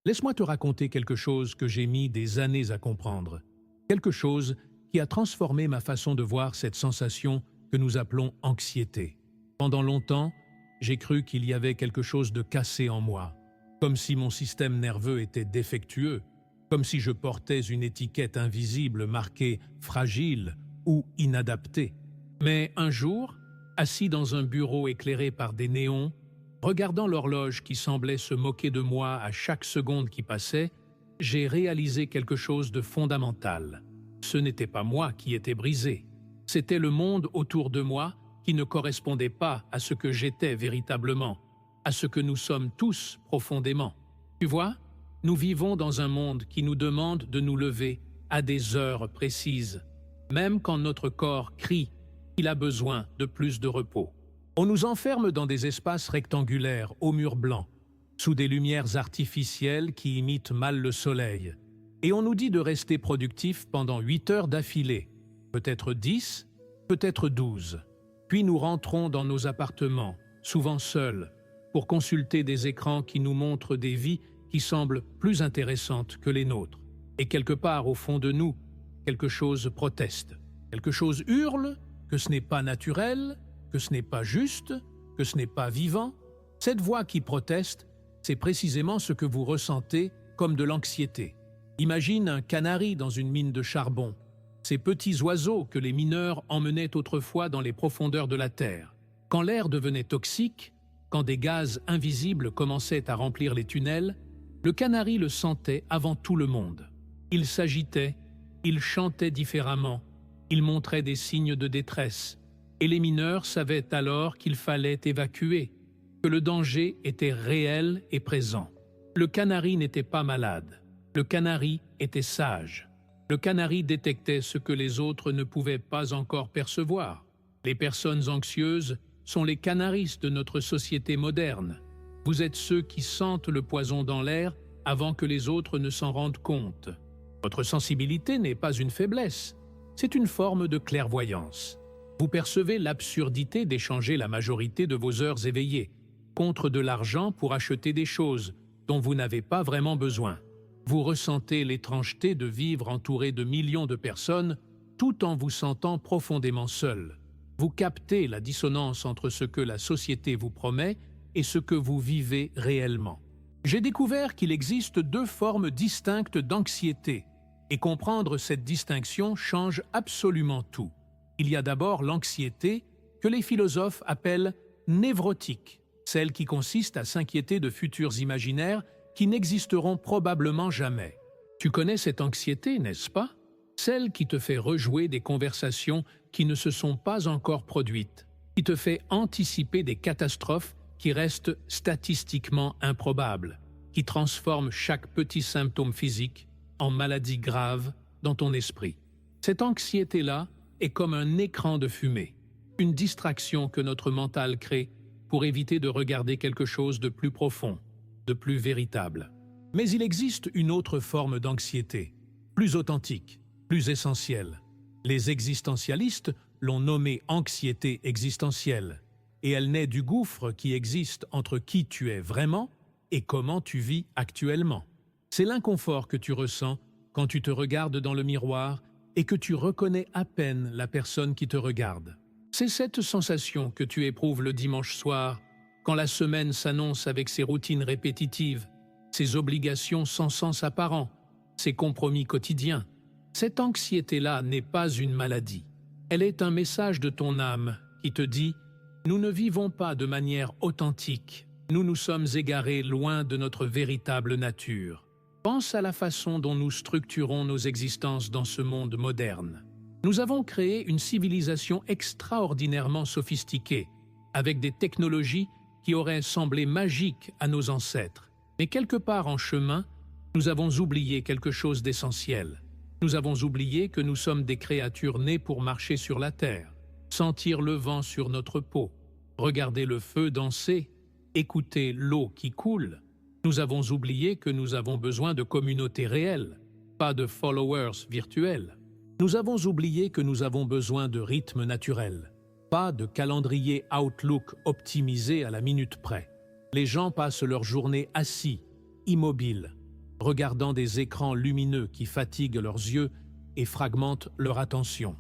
Laisse-moi te raconter quelque chose que j'ai mis des années à comprendre. Quelque chose qui a transformé ma façon de voir cette sensation que nous appelons anxiété. Pendant longtemps, j'ai cru qu'il y avait quelque chose de cassé en moi, comme si mon système nerveux était défectueux, comme si je portais une étiquette invisible marquée « fragile » ou « inadapté ». Mais un jour, assis dans un bureau éclairé par des néons, regardant l'horloge qui semblait se moquer de moi à chaque seconde qui passait, j'ai réalisé quelque chose de fondamental. Ce n'était pas moi qui étais brisé. C'était le monde autour de moi qui ne correspondait pas à ce que j'étais véritablement, à ce que nous sommes tous profondément. Tu vois, nous vivons dans un monde qui nous demande de nous lever à des heures précises, même quand notre corps crie qu'il a besoin de plus de repos. On nous enferme dans des espaces rectangulaires aux murs blancs, sous des lumières artificielles qui imitent mal le soleil, et on nous dit de rester productif pendant 8 heures d'affilée, peut-être 10, peut-être 12. Puis nous rentrons dans nos appartements, souvent seuls, pour consulter des écrans qui nous montrent des vies qui semblent plus intéressantes que les nôtres. Et quelque part au fond de nous, quelque chose proteste. Quelque chose hurle que ce n'est pas naturel, que ce n'est pas juste, que ce n'est pas vivant. Cette voix qui proteste, c'est précisément ce que vous ressentez comme de l'anxiété. Imagine un canari dans une mine de charbon, ces petits oiseaux que les mineurs emmenaient autrefois dans les profondeurs de la terre. Quand l'air devenait toxique, quand des gaz invisibles commençaient à remplir les tunnels, le canari le sentait avant tout le monde. Il s'agitait, il chantait différemment, il montrait des signes de détresse, et les mineurs savaient alors qu'il fallait évacuer, que le danger était réel et présent. Le canari n'était pas malade, le canari était sage. Le canari détectait ce que les autres ne pouvaient pas encore percevoir. Les personnes anxieuses sont les canaris de notre société moderne. Vous êtes ceux qui sentent le poison dans l'air avant que les autres ne s'en rendent compte. Votre sensibilité n'est pas une faiblesse, c'est une forme de clairvoyance. Vous percevez l'absurdité d'échanger la majorité de vos heures éveillées contre de l'argent pour acheter des choses dont vous n'avez pas vraiment besoin. Vous ressentez l'étrangeté de vivre entouré de millions de personnes tout en vous sentant profondément seul. Vous captez la dissonance entre ce que la société vous promet et ce que vous vivez réellement. J'ai découvert qu'il existe 2 formes distinctes d'anxiété, et comprendre cette distinction change absolument tout. Il y a d'abord l'anxiété que les philosophes appellent névrotique, celle qui consiste à s'inquiéter de futurs imaginaires qui n'existeront probablement jamais. Tu connais cette anxiété, n'est-ce pas? Celle qui te fait rejouer des conversations qui ne se sont pas encore produites, qui te fait anticiper des catastrophes qui restent statistiquement improbables, qui transforment chaque petit symptôme physique en maladie grave dans ton esprit. Cette anxiété-là est comme un écran de fumée, une distraction que notre mental crée pour éviter de regarder quelque chose de plus profond, de plus véritable. Mais il existe une autre forme d'anxiété, plus authentique, plus essentielle. Les existentialistes l'ont nommée anxiété existentielle, et elle naît du gouffre qui existe entre qui tu es vraiment et comment tu vis actuellement. C'est l'inconfort que tu ressens quand tu te regardes dans le miroir et que tu reconnais à peine la personne qui te regarde. C'est cette sensation que tu éprouves le dimanche soir, quand la semaine s'annonce avec ses routines répétitives, ses obligations sans sens apparent, ses compromis quotidiens. Cette anxiété-là n'est pas une maladie. Elle est un message de ton âme qui te dit « Nous ne vivons pas de manière authentique. Nous nous sommes égarés loin de notre véritable nature. » Pense à la façon dont nous structurons nos existences dans ce monde moderne. Nous avons créé une civilisation extraordinairement sophistiquée, avec des technologies qui auraient semblé magiques à nos ancêtres. Mais quelque part en chemin, nous avons oublié quelque chose d'essentiel. Nous avons oublié que nous sommes des créatures nées pour marcher sur la terre, sentir le vent sur notre peau, regarder le feu danser, écouter l'eau qui coule. Nous avons oublié que nous avons besoin de communautés réelles, pas de followers virtuels. Nous avons oublié que nous avons besoin de rythmes naturels, pas de calendrier Outlook optimisé à la minute près. Les gens passent leur journée assis, immobiles, regardant des écrans lumineux qui fatiguent leurs yeux et fragmentent leur attention.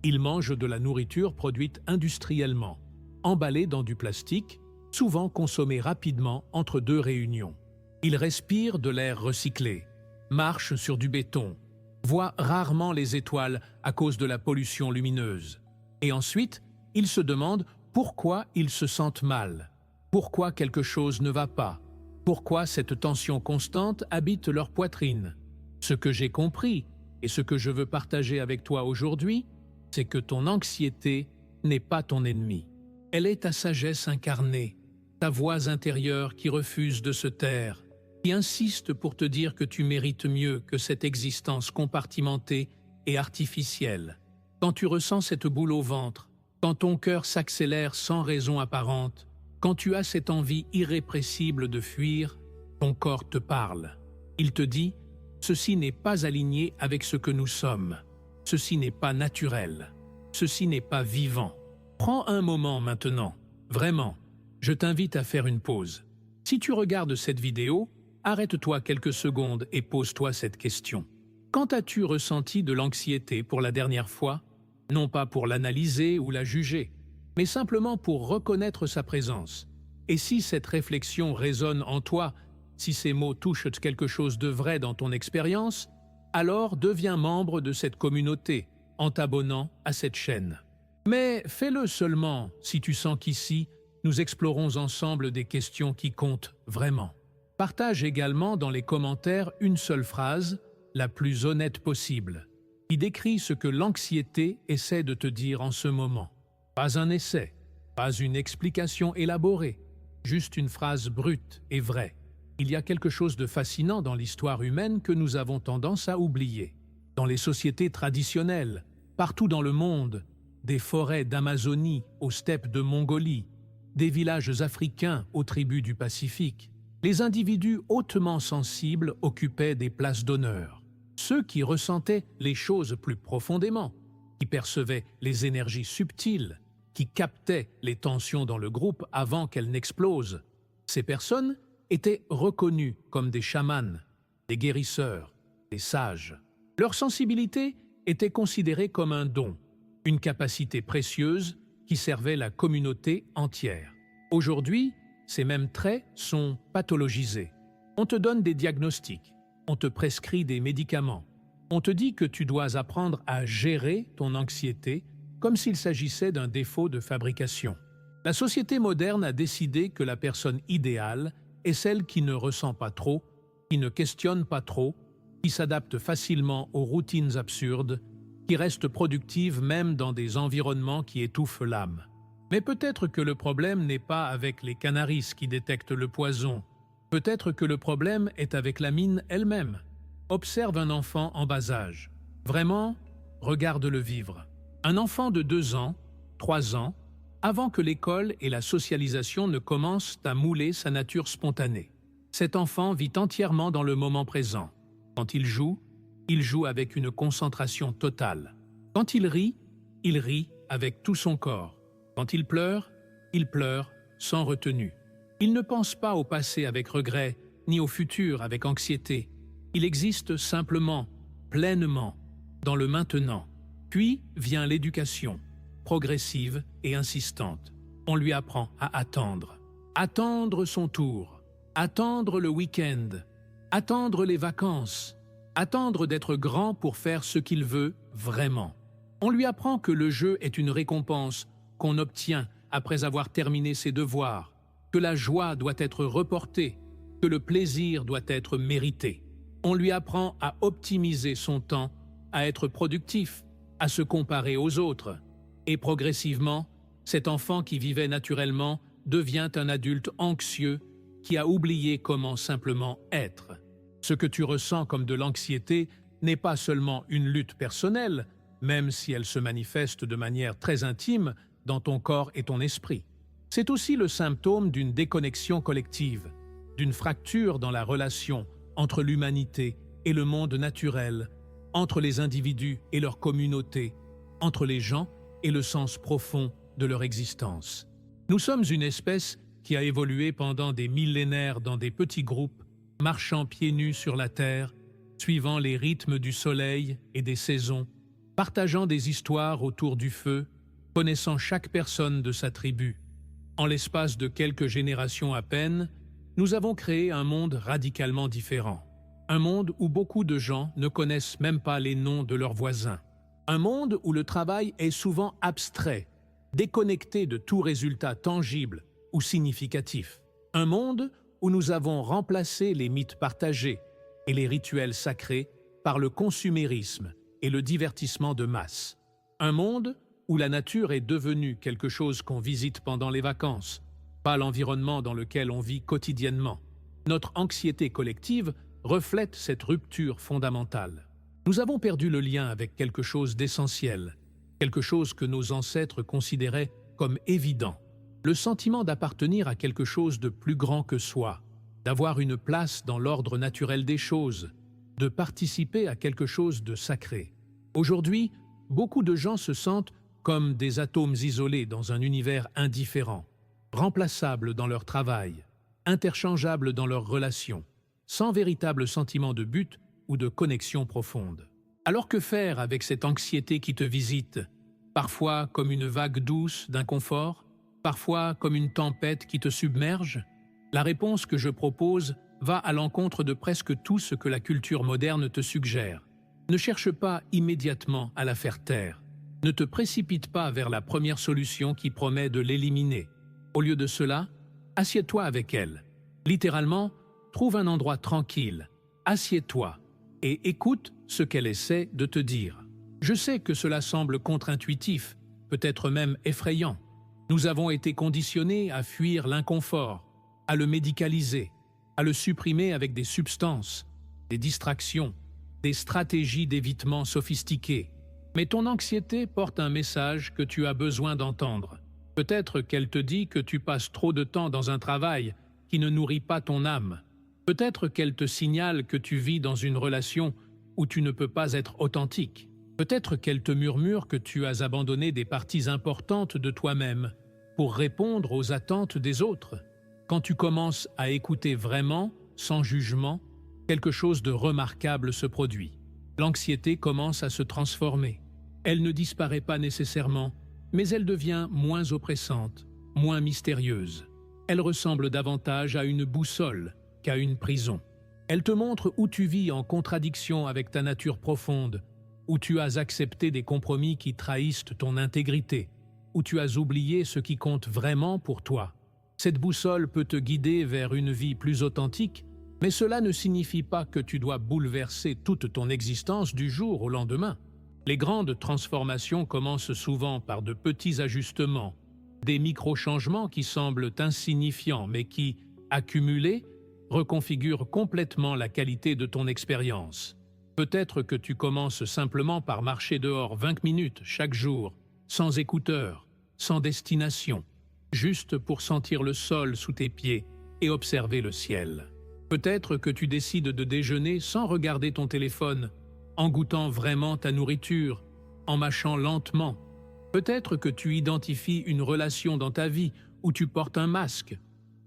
Ils mangent de la nourriture produite industriellement, emballée dans du plastique, souvent consommée rapidement entre deux réunions. Ils respirent de l'air recyclé, marchent sur du béton, voient rarement les étoiles à cause de la pollution lumineuse. Et ensuite, ils se demandent pourquoi ils se sentent mal, pourquoi quelque chose ne va pas, pourquoi cette tension constante habite leur poitrine. Ce que j'ai compris et ce que je veux partager avec toi aujourd'hui, c'est que ton anxiété n'est pas ton ennemi. Elle est ta sagesse incarnée, ta voix intérieure qui refuse de se taire, qui insiste pour te dire que tu mérites mieux que cette existence compartimentée et artificielle. Quand tu ressens cette boule au ventre, quand ton cœur s'accélère sans raison apparente, quand tu as cette envie irrépressible de fuir, ton corps te parle. Il te dit « Ceci n'est pas aligné avec ce que nous sommes. Ceci n'est pas naturel. Ceci n'est pas vivant. » Prends un moment maintenant. Vraiment, je t'invite à faire une pause. Si tu regardes cette vidéo, arrête-toi quelques secondes et pose-toi cette question. Quand as-tu ressenti de l'anxiété pour la dernière fois? Non pas pour l'analyser ou la juger, mais simplement pour reconnaître sa présence. Et si cette réflexion résonne en toi, si ces mots touchent quelque chose de vrai dans ton expérience, alors deviens membre de cette communauté en t'abonnant à cette chaîne. Mais fais-le seulement si tu sens qu'ici, nous explorons ensemble des questions qui comptent vraiment. Partage également dans les commentaires une seule phrase, la plus honnête possible, qui décrit ce que l'anxiété essaie de te dire en ce moment. Pas un essai, pas une explication élaborée, juste une phrase brute et vraie. Il y a quelque chose de fascinant dans l'histoire humaine que nous avons tendance à oublier. Dans les sociétés traditionnelles, partout dans le monde, des forêts d'Amazonie aux steppes de Mongolie, des villages africains aux tribus du Pacifique, les individus hautement sensibles occupaient des places d'honneur. Ceux qui ressentaient les choses plus profondément, qui percevaient les énergies subtiles, qui captaient les tensions dans le groupe avant qu'elles n'explosent. Ces personnes étaient reconnues comme des chamans, des guérisseurs, des sages. Leur sensibilité était considérée comme un don, une capacité précieuse qui servait la communauté entière. Aujourd'hui, ces mêmes traits sont pathologisés. On te donne des diagnostics, on te prescrit des médicaments, on te dit que tu dois apprendre à gérer ton anxiété comme s'il s'agissait d'un défaut de fabrication. La société moderne a décidé que la personne idéale est celle qui ne ressent pas trop, qui ne questionne pas trop, qui s'adapte facilement aux routines absurdes, qui reste productive même dans des environnements qui étouffent l'âme. Mais peut-être que le problème n'est pas avec les canaris qui détectent le poison. Peut-être que le problème est avec la mine elle-même. Observe un enfant en bas âge. Vraiment, regarde-le vivre. Un enfant de 2 ans, 3 ans, avant que l'école et la socialisation ne commencent à mouler sa nature spontanée. Cet enfant vit entièrement dans le moment présent. Quand il joue avec une concentration totale. Quand il rit avec tout son corps. Quand il pleure sans retenue. Il ne pense pas au passé avec regret, ni au futur avec anxiété. Il existe simplement, pleinement, dans le maintenant. Puis vient l'éducation, progressive et insistante. On lui apprend à attendre. Attendre son tour. Attendre le week-end. Attendre les vacances. Attendre d'être grand pour faire ce qu'il veut vraiment. On lui apprend que le jeu est une récompense qu'on obtient après avoir terminé ses devoirs, que la joie doit être reportée, que le plaisir doit être mérité. On lui apprend à optimiser son temps, à être productif, à se comparer aux autres. Et progressivement, cet enfant qui vivait naturellement devient un adulte anxieux qui a oublié comment simplement être. Ce que tu ressens comme de l'anxiété n'est pas seulement une lutte personnelle, même si elle se manifeste de manière très intime dans ton corps et ton esprit. C'est aussi le symptôme d'une déconnexion collective, d'une fracture dans la relation entre l'humanité et le monde naturel, entre les individus et leur communauté, entre les gens et le sens profond de leur existence. Nous sommes une espèce qui a évolué pendant des millénaires dans des petits groupes, marchant pieds nus sur la terre, suivant les rythmes du soleil et des saisons, partageant des histoires autour du feu, connaissant chaque personne de sa tribu. En l'espace de quelques générations à peine, nous avons créé un monde radicalement différent. Un monde où beaucoup de gens ne connaissent même pas les noms de leurs voisins. Un monde où le travail est souvent abstrait, déconnecté de tout résultat tangible ou significatif. Un monde où nous avons remplacé les mythes partagés et les rituels sacrés par le consumérisme et le divertissement de masse. Un monde où la nature est devenue quelque chose qu'on visite pendant les vacances, pas l'environnement dans lequel on vit quotidiennement. Notre anxiété collective reflète cette rupture fondamentale. Nous avons perdu le lien avec quelque chose d'essentiel, quelque chose que nos ancêtres considéraient comme évident. Le sentiment d'appartenir à quelque chose de plus grand que soi, d'avoir une place dans l'ordre naturel des choses, de participer à quelque chose de sacré. Aujourd'hui, beaucoup de gens se sentent comme des atomes isolés dans un univers indifférent, remplaçables dans leur travail, interchangeables dans leurs relations, sans véritable sentiment de but ou de connexion profonde. Alors que faire avec cette anxiété qui te visite, parfois comme une vague douce d'inconfort, parfois comme une tempête qui te submerge? La réponse que je propose va à l'encontre de presque tout ce que la culture moderne te suggère. Ne cherche pas immédiatement à la faire taire. Ne te précipite pas vers la première solution qui promet de l'éliminer. Au lieu de cela, assieds-toi avec elle. Littéralement, trouve un endroit tranquille, assieds-toi et écoute ce qu'elle essaie de te dire. Je sais que cela semble contre-intuitif, peut-être même effrayant. Nous avons été conditionnés à fuir l'inconfort, à le médicaliser, à le supprimer avec des substances, des distractions, des stratégies d'évitement sophistiquées. Mais ton anxiété porte un message que tu as besoin d'entendre. Peut-être qu'elle te dit que tu passes trop de temps dans un travail qui ne nourrit pas ton âme. Peut-être qu'elle te signale que tu vis dans une relation où tu ne peux pas être authentique. Peut-être qu'elle te murmure que tu as abandonné des parties importantes de toi-même pour répondre aux attentes des autres. Quand tu commences à écouter vraiment, sans jugement, quelque chose de remarquable se produit. L'anxiété commence à se transformer. Elle ne disparaît pas nécessairement, mais elle devient moins oppressante, moins mystérieuse. Elle ressemble davantage à une boussole qu'à une prison. Elle te montre où tu vis en contradiction avec ta nature profonde, où tu as accepté des compromis qui trahissent ton intégrité, où tu as oublié ce qui compte vraiment pour toi. Cette boussole peut te guider vers une vie plus authentique, mais cela ne signifie pas que tu dois bouleverser toute ton existence du jour au lendemain. Les grandes transformations commencent souvent par de petits ajustements, des micro-changements qui semblent insignifiants mais qui, accumulés, reconfigurent complètement la qualité de ton expérience. Peut-être que tu commences simplement par marcher dehors 20 minutes chaque jour, sans écouteurs, sans destination, juste pour sentir le sol sous tes pieds et observer le ciel. Peut-être que tu décides de déjeuner sans regarder ton téléphone, en goûtant vraiment ta nourriture, en mâchant lentement. Peut-être que tu identifies une relation dans ta vie où tu portes un masque,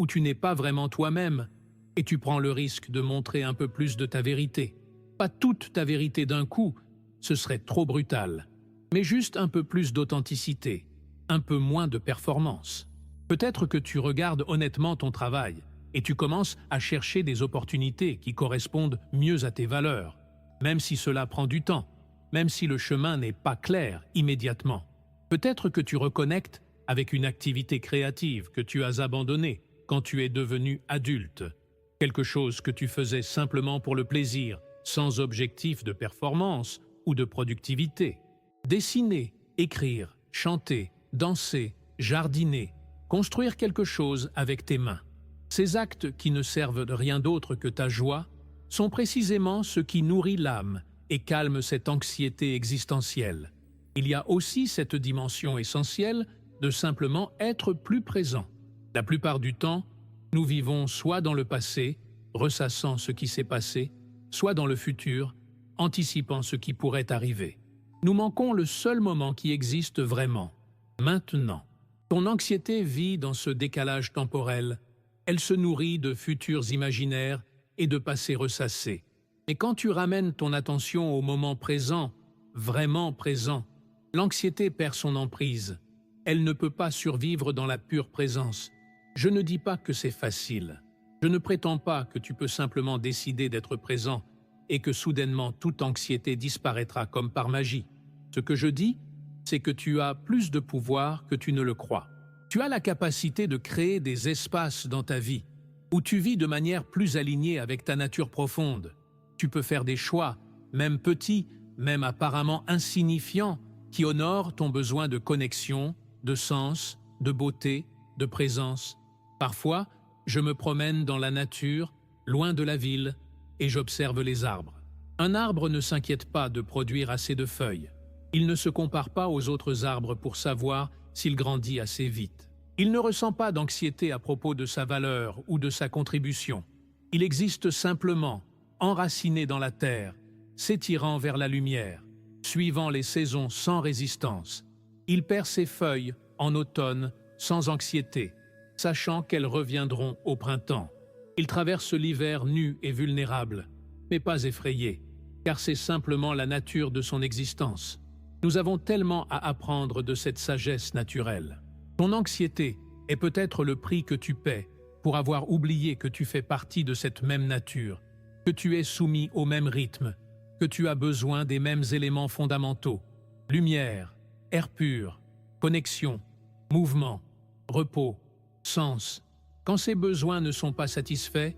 où tu n'es pas vraiment toi-même, et tu prends le risque de montrer un peu plus de ta vérité. Pas toute ta vérité d'un coup, ce serait trop brutal, mais juste un peu plus d'authenticité, un peu moins de performance. Peut-être que tu regardes honnêtement ton travail et tu commences à chercher des opportunités qui correspondent mieux à tes valeurs, même si cela prend du temps, même si le chemin n'est pas clair immédiatement. Peut-être que tu reconnectes avec une activité créative que tu as abandonnée quand tu es devenu adulte, quelque chose que tu faisais simplement pour le plaisir, sans objectif de performance ou de productivité. Dessiner, écrire, chanter, danser, jardiner, construire quelque chose avec tes mains. Ces actes qui ne servent de rien d'autre que ta joie sont précisément ce qui nourrit l'âme et calme cette anxiété existentielle. Il y a aussi cette dimension essentielle de simplement être plus présent. La plupart du temps, nous vivons soit dans le passé, ressassant ce qui s'est passé, soit dans le futur, anticipant ce qui pourrait arriver. Nous manquons le seul moment qui existe vraiment, maintenant. Ton anxiété vit dans ce décalage temporel. Elle se nourrit de futurs imaginaires et de passer ressasser. Mais quand tu ramènes ton attention au moment présent, vraiment présent, l'anxiété perd son emprise. Elle ne peut pas survivre dans la pure présence. Je ne dis pas que c'est facile. Je ne prétends pas que tu peux simplement décider d'être présent et que soudainement toute anxiété disparaîtra comme par magie. Ce que je dis, c'est que tu as plus de pouvoir que tu ne le crois. Tu as la capacité de créer des espaces dans ta vie où tu vis de manière plus alignée avec ta nature profonde. Tu peux faire des choix, même petits, même apparemment insignifiants, qui honorent ton besoin de connexion, de sens, de beauté, de présence. Parfois, je me promène dans la nature, loin de la ville, et j'observe les arbres. Un arbre ne s'inquiète pas de produire assez de feuilles. Il ne se compare pas aux autres arbres pour savoir s'il grandit assez vite. Il ne ressent pas d'anxiété à propos de sa valeur ou de sa contribution. Il existe simplement, enraciné dans la terre, s'étirant vers la lumière, suivant les saisons sans résistance. Il perd ses feuilles en automne sans anxiété, sachant qu'elles reviendront au printemps. Il traverse l'hiver nu et vulnérable, mais pas effrayé, car c'est simplement la nature de son existence. Nous avons tellement à apprendre de cette sagesse naturelle. Ton anxiété est peut-être le prix que tu paies pour avoir oublié que tu fais partie de cette même nature, que tu es soumis au même rythme, que tu as besoin des mêmes éléments fondamentaux: lumière, air pur, connexion, mouvement, repos, sens. Quand ces besoins ne sont pas satisfaits,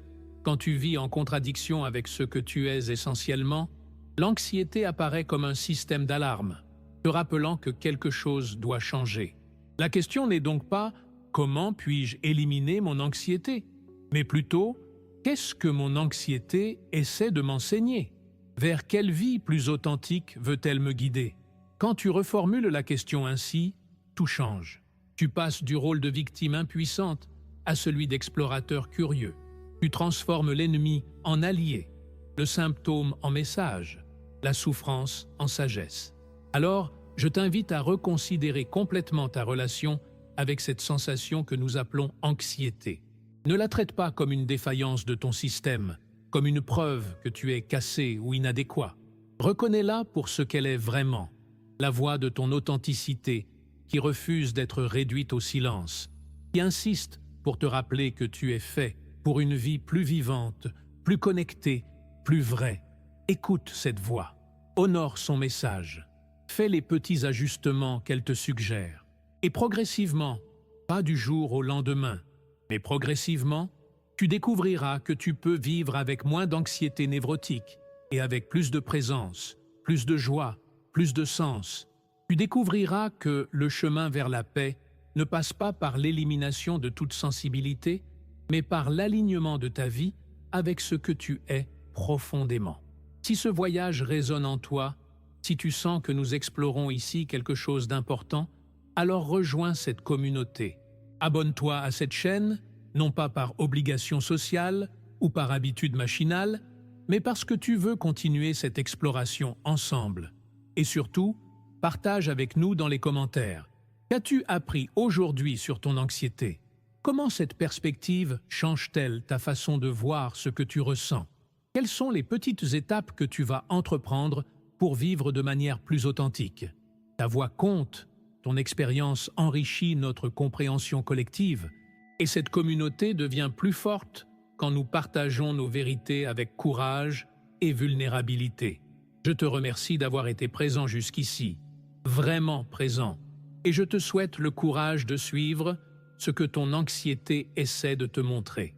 quand tu vis en contradiction avec ce que tu es essentiellement, l'anxiété apparaît comme un système d'alarme, te rappelant que quelque chose doit changer. La question n'est donc pas « comment puis-je éliminer mon anxiété ?», mais plutôt « qu'est-ce que mon anxiété essaie de m'enseigner ? Vers quelle vie plus authentique veut-elle me guider ?» Quand tu reformules la question ainsi, tout change. Tu passes du rôle de victime impuissante à celui d'explorateur curieux. Tu transformes l'ennemi en allié, le symptôme en message, la souffrance en sagesse. Alors, je t'invite à reconsidérer complètement ta relation avec cette sensation que nous appelons anxiété. Ne la traite pas comme une défaillance de ton système, comme une preuve que tu es cassé ou inadéquat. Reconnais-la pour ce qu'elle est vraiment, la voix de ton authenticité qui refuse d'être réduite au silence, qui insiste pour te rappeler que tu es fait pour une vie plus vivante, plus connectée, plus vraie. Écoute cette voix, honore son message, fais les petits ajustements qu'elle te suggère. Et progressivement, pas du jour au lendemain, mais progressivement, tu découvriras que tu peux vivre avec moins d'anxiété névrotique et avec plus de présence, plus de joie, plus de sens. Tu découvriras que le chemin vers la paix ne passe pas par l'élimination de toute sensibilité, mais par l'alignement de ta vie avec ce que tu es profondément. Si ce voyage résonne en toi, si tu sens que nous explorons ici quelque chose d'important, alors rejoins cette communauté. Abonne-toi à cette chaîne, non pas par obligation sociale ou par habitude machinale, mais parce que tu veux continuer cette exploration ensemble. Et surtout, partage avec nous dans les commentaires. Qu'as-tu appris aujourd'hui sur ton anxiété? Comment cette perspective change-t-elle ta façon de voir ce que tu ressens? Quelles sont les petites étapes que tu vas entreprendre pour vivre de manière plus authentique? Ta voix compte, ton expérience enrichit notre compréhension collective, et cette communauté devient plus forte quand nous partageons nos vérités avec courage et vulnérabilité. Je te remercie d'avoir été présent jusqu'ici, vraiment présent, et je te souhaite le courage de suivre ce que ton anxiété essaie de te montrer.